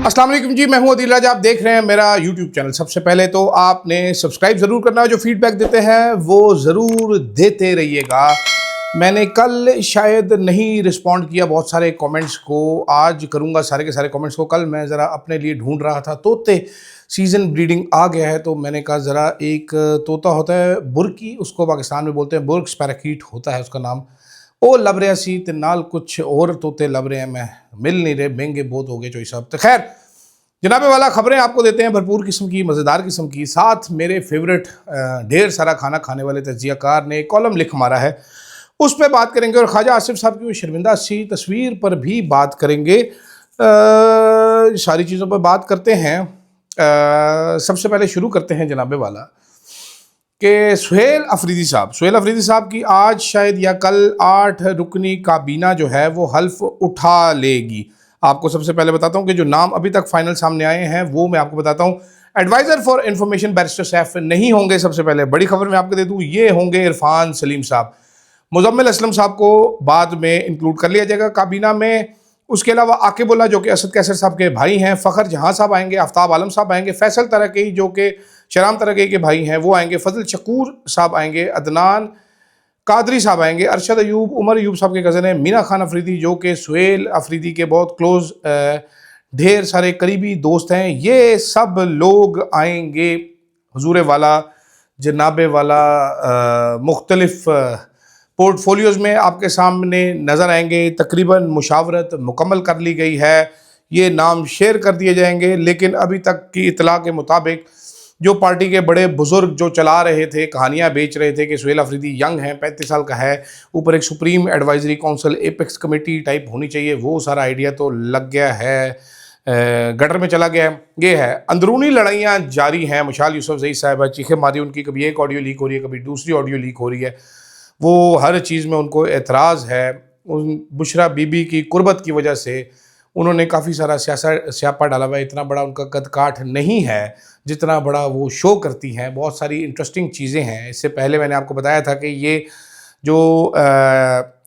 अस्सलाम वालेकुम जी, मैं हूं अदील राजा। आप देख रहे हैं मेरा यूट्यूब चैनल। सबसे पहले तो आपने सब्सक्राइब ज़रूर करना है, जो फीडबैक देते हैं वो ज़रूर देते रहिएगा। मैंने कल शायद नहीं रिस्पॉन्ड किया बहुत सारे कमेंट्स को, आज करूंगा सारे के सारे कमेंट्स को। कल मैं ज़रा अपने लिए ढूंढ रहा था, तोते सीज़न ब्रीडिंग आ गया है तो मैंने कहा ज़रा एक तोता होता है बुर्की, उसको पाकिस्तान में बोलते हैं बुर्क्स पैराकीट होता है उसका नाम। ओ लब रहा सी ते नाल कुछ और तोते लब रहे हैं, मैं मिल नहीं रहे, महंगे बहुत हो गए चोई साहब। तो खैर जनाबे वाला खबरें आपको देते हैं भरपूर किस्म की, मज़ेदार किस्म की। साथ मेरे फेवरेट ढेर सारा खाना खाने वाले तज्जियाकार ने कॉलम लिख मारा है, उस पर बात करेंगे। और ख्वाजा आसिफ साहब की शर्मिंदा सी तस्वीर पर भी बात करेंगे। सारी चीज़ों पर बात करते हैं। सबसे पहले शुरू करते हैं जनाबे वाला कि सुहेल अफरीदी साहब की आज शायद या कल 8 रुकनी काबीना जो है वो हल्फ उठा लेगी। आपको सबसे पहले बताता हूं कि जो नाम अभी तक फाइनल सामने आए हैं वो मैं आपको बताता हूं। Adviser for information barrister Saif नहीं होंगे। सबसे पहले बड़ी खबर मैं आपको दे दूं, ये होंगे इरफान सलीम साहब। मुजम्मिल असलम साहब को बाद में इंक्लूड कर लिया जाएगा काबीना में। उसके अलावा आकिबुल्ला जो कि असद कैसर साहब के भाई हैं, फ़खर जहां साहब आएंगे, आफ्ताब आलम साहब आएंगे, फैसल तरक़ई जो कि शराम तरक़ई के भाई हैं वो आएंगे, फजल शकूर साहब आएंगे, अदनान कादरी साहब आएंगे, अरशद अयूब उमर अयूब साहब के कज़न हैं, मीना खान अफरीदी जो कि सुहेल अफरीदी के बहुत क्लोज ढेर सारे करीबी दोस्त हैं, ये सब लोग आएंगे हुजूर वाला जनाबे वाला मुख्तलिफ पोर्टफोलियोज़ में आपके सामने नज़र आएंगे। तकरीबन मुशावरत मुकम्मल कर ली गई है, ये नाम शेयर कर दिए जाएंगे। लेकिन अभी तक की इतला के मुताबिक जो पार्टी के बड़े बुजुर्ग जो चला रहे थे, कहानियां बेच रहे थे कि सुहेल अफरीदी यंग हैं, 35 साल का है, ऊपर एक supreme advisory council apex committee type होनी चाहिए, वो सारा आइडिया तो लग गया है, गटर में चला गया है। ये है अंदरूनी लड़ाइयाँ जारी हैं। मुशाल यूसुफजई साहिबा चीखे मारी, उनकी कभी एक ऑडियो लीक हो रही है, कभी दूसरी ऑडियो लीक हो रही है। वो हर चीज़ में उनको एतराज़ है। उन बुशरा बीबी की कुर्बत की वजह से उन्होंने काफ़ी सारा स्यापा डाला हुआ है। इतना बड़ा उनका कद काठ नहीं है जितना बड़ा वो शो करती हैं। बहुत सारी इंटरेस्टिंग चीज़ें हैं। इससे पहले मैंने आपको बताया था कि ये जो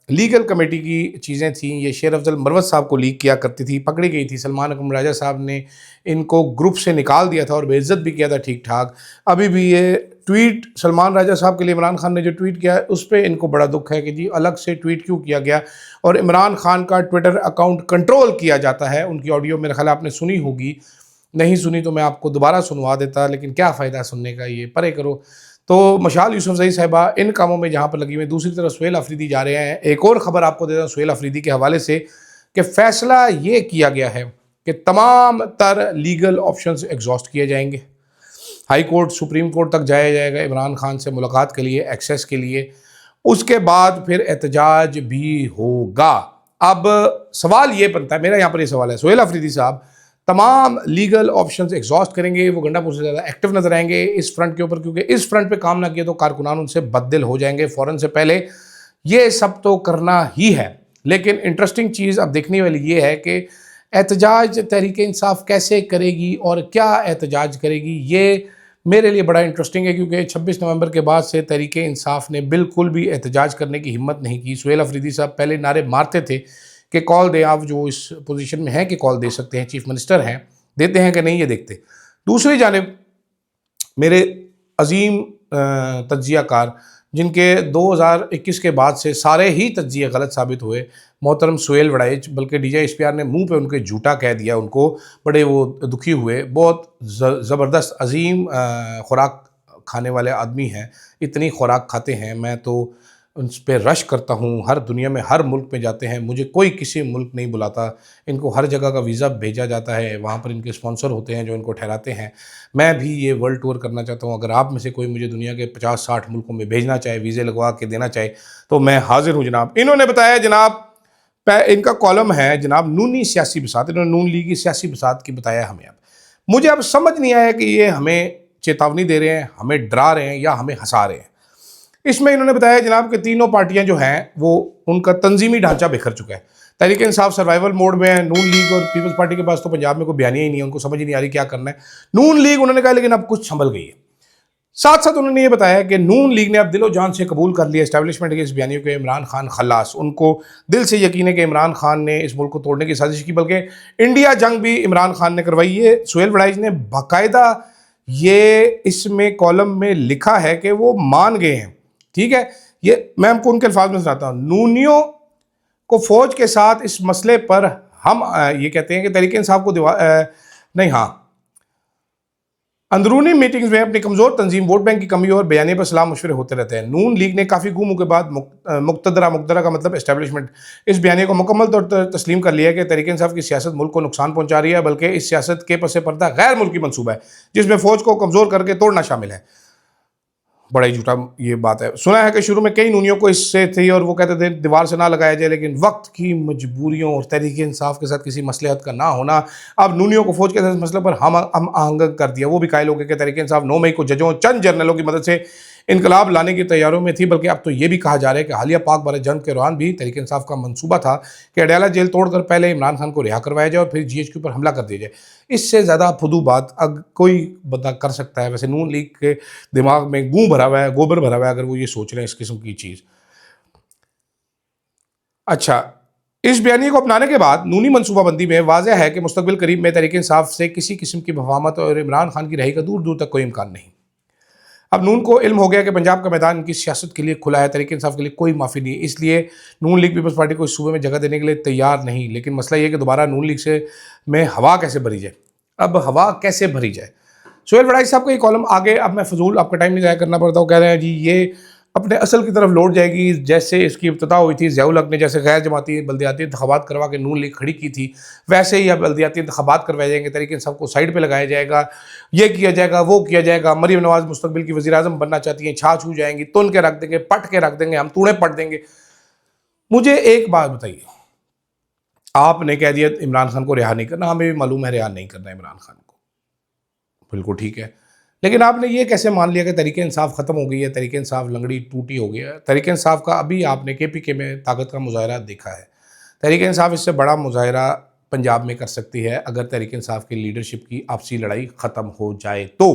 लीगल कमेटी की चीज़ें थी, ये शेर अफजल मरवत साहब को लीक किया करती थी, पकड़ी गई थी। सलमान अकरम राजा साहब ने इनको ग्रुप से निकाल दिया था और बेइज्जत भी किया था ठीक ठाक। अभी भी ये ट्वीट सलमान राजा साहब के लिए इमरान खान ने जो ट्वीट किया है उस पर इनको बड़ा दुख है कि जी अलग से ट्वीट क्यों किया गया और इमरान खान का ट्विटर अकाउंट कंट्रोल किया जाता है। उनकी ऑडियो मेरे ख्याल आपने सुनी होगी, नहीं सुनी तो मैं आपको दोबारा सुनवा देता, लेकिन क्या फ़ायदा सुनने का, ये परे करो। तो मशाल यूसुफजई साहिबा इन कामों में जहाँ पर लगी हुई, दूसरी तरफ सुहेल अफरीदी जा रहे हैं। एक और ख़बर आपको देता हूँ सुहेल अफरीदी के हवाले से कि फ़ैसला ये किया गया है कि तमाम तर लीगल ऑप्शंस एग्जॉस्ट किए जाएंगे। हाई कोर्ट, सुप्रीम कोर्ट तक जाया जाएगा इमरान खान से मुलाकात के लिए, एक्सेस के लिए। उसके बाद फिर एहतजाज भी होगा। अब सवाल ये बनता है, मेरा यहाँ पर ये सवाल है, सुहेल अफरीदी साहब तमाम लीगल ऑप्शंस एग्जॉस्ट करेंगे, वो गंडापुर से ज़्यादा एक्टिव नजर आएंगे इस फ्रंट के ऊपर, क्योंकि इस फ्रंट पे काम ना किया तो कारकुनान उनसे बददिल हो जाएंगे फ़ौरन से पहले। ये सब तो करना ही है, लेकिन इंटरेस्टिंग चीज़ अब देखने वाली ये है कि एहतजाज तहरीक इंसाफ कैसे करेगी और क्या एहतजाज करेगी। ये मेरे लिए बड़ा इंटरेस्टिंग है, क्योंकि 26 नवंबर के बाद से तहरीक इंसाफ ने बिल्कुल भी एहतजाज करने की हिम्मत नहीं की। सुहेल अफरीदी साहब पहले नारे मारते थे कि कॉल दें, आप जो इस पोजीशन में हैं कि कॉल दे सकते हैं, चीफ मिनिस्टर हैं, देते हैं कि नहीं ये देखते। दूसरी जानिब मेरे अजीम तज्जियाकार जिनके 2021 के बाद से सारे ही तज्जिए गलत साबित हुए, मोहतरम सुहेल वड़ाइच, बल्कि DJSPR ने मुंह पे उनके झूठा कह दिया, उनको बड़े वो दुखी हुए। बहुत ज़बरदस्त अजीम खुराक खाने वाले आदमी हैं, इतनी खुराक खाते हैं, मैं तो उन पर रश करता हूँ। हर दुनिया में हर मुल्क में जाते हैं, मुझे कोई किसी मुल्क नहीं बुलाता, इनको हर जगह का वीज़ा भेजा जाता है, वहाँ पर इनके स्पॉन्सर होते हैं जो इनको ठहराते हैं। मैं भी ये वर्ल्ड टूर करना चाहता हूँ। अगर आप में से कोई मुझे दुनिया के 50-60 मुल्कों में भेजना चाहे, वीज़े लगवा के देना चाहे, तो मैं हाजिर हूँ जनाब। इन्होंने बताया जनाब, इनका कॉलम है जनाब नूनी सियासी बसात, इन्होंने नून लीग की सियासी बसात की बताया हमें। अब मुझे अब समझ नहीं आया कि ये हमें चेतावनी दे रहे हैं, हमें डरा रहे हैं या हमें हंसा रहे हैं। इसमें इन्होंने बताया जनाब कि तीनों पार्टियां जो हैं वो उनका तंजीमी ढांचा बिखर चुका है। तहरीक इंसाफ सर्वाइवल मोड में है, नून लीग और पीपल्स पार्टी के पास तो पंजाब में कोई बयानिया ही नहीं है, उनको समझ ही नहीं आ रही क्या करना है। नून लीग उन्होंने कहा लेकिन अब कुछ संभल गई है। साथ साथ उन्होंने ये बताया कि नून लीग ने अब दिलो जान से कबूल कर लिया एस्टैब्लिशमेंट के इस बयानियों के इमरान खान खल्लास। उनको दिल से यकीन है कि इमरान खान ने इस मुल्क को तोड़ने की साजिश की, बल्कि इंडिया जंग भी इमरान खान ने करवाई है। सुहेल वड़ाइच ने बाकायदा ये इसमें कॉलम में लिखा है कि वो मान गए हैं। ठीक है, ये मैं आपको उनके अल्फाज में सुनाता हूँ। नूनियों को फौज के साथ इस मसले पर हम ये कहते हैं कि तहरीक इंसाफ को नहीं, हाँ, अंदरूनी मीटिंग्स में अपनी कमजोर तंजीम, वोट बैंक की कमी और बयानी पर सलाह मशवरे होते रहते हैं। नून लीग ने काफ़ी गुमों के बाद मुक्तदरा का मतलब एस्टैब्लिशमेंट इस बयानी को मुकम्मल तौर पर तस्लीम कर लिया कि तहरीक इंसाफ की सियासत मुल्क को नुकसान पहुंचा रही है, बल्कि इस सियासत के पसे पर्दा गैर मुल्की मनसूबा है जिसमें फौज को कमजोर करके तोड़ना शामिल है। बड़ा ही झूठा ये बात है। सुना है कि शुरू में कई नूनियों को इससे थी और वो कहते थे दीवार से ना लगाया जाए, लेकिन वक्त की मजबूरियों और तहरीक इंसाफ के साथ किसी मसलहत का ना होना अब नूनियों को फौज के साथ मसले पर हम आहंग कर दिया। वो भी कायल हो गए कि तहरीक इंसाफ 9 मई को जजों चंद जर्नलों की मदद से इनकलाब लाने की तैयारों में थी, बल्कि अब तो ये भी कहा जा रहा है कि हालिया पाक भारत जंग के दौरान भी तहरीक इंसाफ का मंसूबा था कि अडयाला जेल तोड़कर पहले इमरान खान को रिहा करवाया जाए और फिर GHQ पर हमला कर दिया जाए। इससे ज़्यादा फुदू बात अब कोई बंदा कर सकता है? वैसे नून लीग के दिमाग में गूं भरा हुआ है, गोबर भरा हुआ है, अगर वो ये सोच रहे हैं इस किस्म की चीज़। अच्छा, इस बयानी को अपनाने के बाद नूनी मनसूबाबंदी में वाजह है कि मुस्तकबिल करीब में तहरीक इंसाफ से किसी किस्म की मफाहमत और इमरान खान की रही का दूर दूर तक कोई इम्कान नहीं। अब नून को इल्म हो गया कि पंजाब का मैदान इनकी सियासत के लिए खुला है, तहरीक इंसाफ के लिए कोई माफ़ी नहीं, इसलिए नून लीग पीपल्स पार्टी को इस सूबे में जगह देने के लिए तैयार नहीं। लेकिन मसला ये कि दोबारा नून लीग से में हवा कैसे भरी जाए। अब हवा कैसे भरी जाए? सुहेल वड़ाइच साहब का ये कॉलम आगे, अब मैं फजूल आपका टाइम नहीं ज़ाया करना पड़ता, वो कह रहे हैं जी ये अपने असल की तरफ लौट जाएगी। जैसे इसकी इब्तिदा हुई थी, ज़ियाउल हक ने जैसे गैर जमाती बल्दियाती इंतखाबात करवा के नून लीग खड़ी की थी, वैसे ही अब बल्दियाती इंतखाबात करवाए जाएंगे, तहरीक इंसाफ को साइड पे लगाया जाएगा, ये किया जाएगा, वो किया जाएगा। मरीम नवाज मुस्तकबिल की वज़ीर आज़म बनना चाहती हैं, छा छू जाएंगी, तुन के रख देंगे, पट के रख देंगे, हम तूड़े पट देंगे। मुझे एक बात बताइए, आपने कह दिया इमरान खान को रिहा नहीं करना, हमें भी मालूम है रिहा नहीं करना इमरान खान को, बिल्कुल ठीक है, लेकिन आपने ये कैसे मान लिया कि तहरीक इंसाफ ख़त्म हो गई है, तहरीक इंसाफ लंगड़ी टूटी हो गई है? तहरीक इंसाफ का अभी आपने KPK में ताकत का मुजाहरा देखा है। तहरीक इंसाफ इससे बड़ा मुजाहरा पंजाब में कर सकती है अगर तहरीक इंसाफ की लीडरशिप की आपसी लड़ाई ख़त्म हो जाए तो।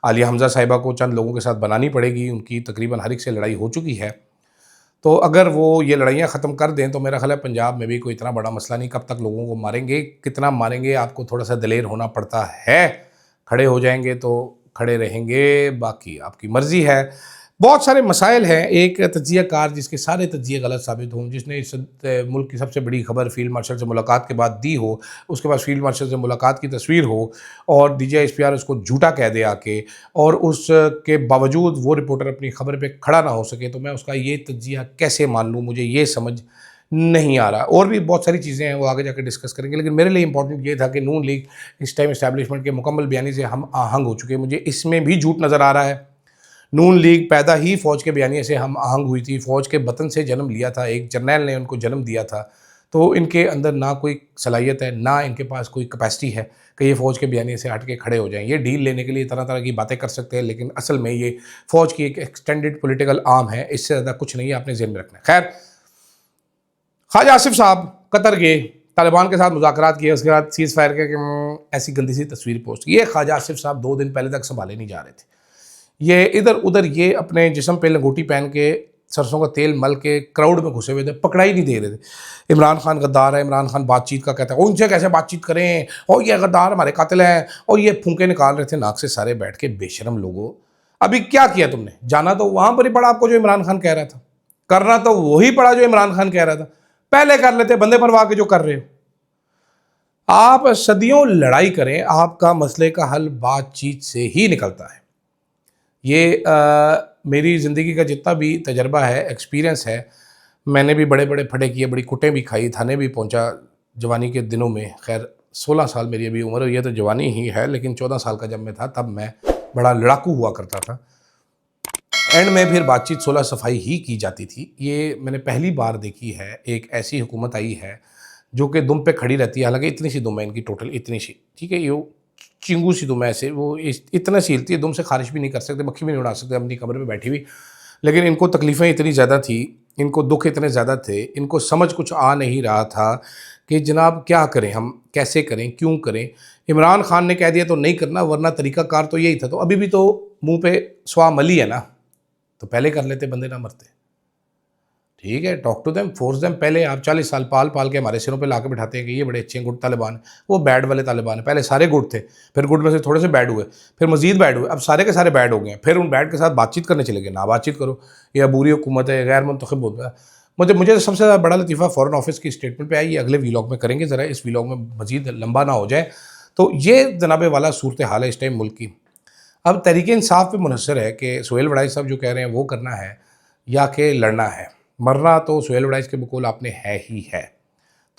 आलिया हमज़ा साहिबा को चंद लोगों के साथ बनानी पड़ेगी, उनकी तकरीबन हर एक से लड़ाई हो चुकी है, तो अगर वो ये लड़ाइयाँ ख़त्म कर दें तो मेरा ख्याल है पंजाब में भी कोई इतना बड़ा मसला नहीं। कब तक लोगों को मारेंगे, कितना मारेंगे, आपको थोड़ा सा दिलेर होना पड़ता है। खड़े हो जाएंगे तो खड़े रहेंगे, बाकी आपकी मर्ज़ी है। बहुत सारे मसाइल हैं। एक तज्ज़ियाकार जिसके सारे तज्ज़िये गलत साबित हों, जिसने इस मुल्क की सबसे बड़ी खबर फील्ड मार्शल से मुलाकात के बाद दी हो, उसके बाद फील्ड मार्शल से मुलाकात की तस्वीर हो और DGI SPR उसको झूठा कह दे आके, और उसके बावजूद वो रिपोर्टर अपनी खबर पे खड़ा ना हो सके, तो मैं उसका ये तज्ज़िया कैसे मान लूँ, मुझे ये समझ नहीं आ रहा। और भी बहुत सारी चीज़ें हैं, वो आगे जाकर डिस्कस करेंगे, लेकिन मेरे लिए इंपॉर्टेंट ये था कि नून लीग इस टाइम इस्टेब्लिशमेंट के मुकम्मल बयानी से हम आहंग हो चुके हैं। मुझे इसमें भी झूठ नज़र आ रहा है। नून लीग पैदा ही फ़ौज के बयानिए से हम आहंग हुई थी, फ़ौज के वतन से जन्म लिया था, एक जर्नैल ने उनको जन्म दिया था, तो इनके अंदर ना कोई सलाहियत है, ना इनके पास कोई कैपेसिटी है कि ये फ़ौज के बयानिए से हट के खड़े हो जाएँ। ये डील लेने के लिए तरह तरह की बातें कर सकते हैं, लेकिन असल में ये फ़ौज की एक एक्सटेंडेड पॉलिटिकल आर्म है, इससे ज़्यादा कुछ नहीं है, आपने ज़हन में रखना है। खैर, ख्वाजा आसिफ साहब कतर गए, तालिबान के साथ मुज़ाकरात किए, उसके बाद सीज़ फायर के ऐसी गंदी सी तस्वीर पोस्ट की। ये ख्वाजा आसिफ साहब 2 दिन पहले तक संभाले नहीं जा रहे थे। ये इधर उधर ये अपने जिस्म पे लंगोटी पहन के, सरसों का तेल मल के क्राउड में घुसे हुए थे, पकड़ा ही नहीं दे रहे थे। इमरान खान गद्दार है, इमरान खान बातचीत का कहता है, उनसे कैसे बातचीत करें, और ये गद्दार हमारे कातिल हैं, और ये फूंके निकाल रहे थे नाक से सारे बैठ के। बेशरम लोगों, अभी क्या किया तुमने? जाना तो वहाँ पर ही पड़ा आपको जो इमरान खान कह रहा था, करना तो वही पड़ा जो इमरान खान कह रहा था। पहले कर लेते बंदे परवाह के जो कर रहे हो। आप सदियों लड़ाई करें, आपका मसले का हल बातचीत से ही निकलता है। ये मेरी ज़िंदगी का जितना भी तजर्बा है, एक्सपीरियंस है, मैंने भी बड़े बड़े फटे किए, बड़ी कुटें भी खाई, थाने भी पहुंचा जवानी के दिनों में। खैर 16 साल मेरी अभी उम्र हुई है तो जवानी ही है, लेकिन 14 साल का जब मैं था तब मैं बड़ा लड़ाकू हुआ करता था। एंड में फिर बातचीत सुलह सफाई ही की जाती थी। ये मैंने पहली बार देखी है, एक ऐसी हुकूमत आई है जो कि दुम पे खड़ी रहती है। हालांकि इतनी सी दुम है इनकी, टोटल इतनी सी, ठीक है, ये चिंगू सी दुम है, ऐसे वो इतना सी हिलती है, दुम से खारिश भी नहीं कर सकते, मक्खी भी नहीं उड़ा सकते अपनी कमरे में बैठी हुई। लेकिन इनको तकलीफ़ें इतनी ज़्यादा थी, इनको दुख इतने ज़्यादा थे, इनको समझ कुछ आ नहीं रहा था कि जनाब क्या करें, हम कैसे करें, क्यों करें। इमरान खान ने कह दिया तो नहीं करना, वरना तरीक़ाकार तो यही था। तो अभी भी तो मुंह पे स्वाह मली है ना, तो पहले कर लेते, बंदे ना मरते। ठीक है, talk to them, force them. पहले आप 40 साल पाल पाल के हमारे सिरों पे ला के बिठाते हैं कि ये बड़े अच्छे हैं, गुड तालिबान है। वो बैड वाले तालिबान है। पहले सारे गुड थे, फिर गुड में से थोड़े से बैड हुए, फिर मजीद बैड हुए, अब सारे के सारे बैड हो गए हैं। फिर उन बैड के साथ बातचीत करने चले गए। ना बातचीत करो, ये अबूरी हुकूमत है, गैर मुंतखब होता है। मुझे सबसे ज़्यादा बड़ा लतीफ़ा फ़ॉरेन ऑफिस की स्टेटमेंट पे आई। ये अगले वीलॉग में करेंगे, ज़रा इस वीलॉग में मजीद लंबा ना हो जाए। तो ये जनाबे वाला सूरत हाल है इस टाइम मुल्क की। अब तहरीक इंसाफ पे मुनहसर है कि सुहेल वड़ाई साहब जो कह रहे हैं वो करना है या कि लड़ना है। मरना तो सुहेल वड़ाई के बकौल आपने है ही है।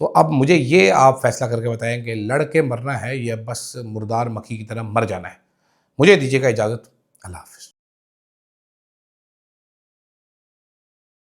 तो अब मुझे ये आप फैसला करके बताएं कि लड़ के मरना है या बस मुर्दार मक्खी की तरह मर जाना है। मुझे दीजिएगा इजाज़त। अल्लाह हाफ़िज़।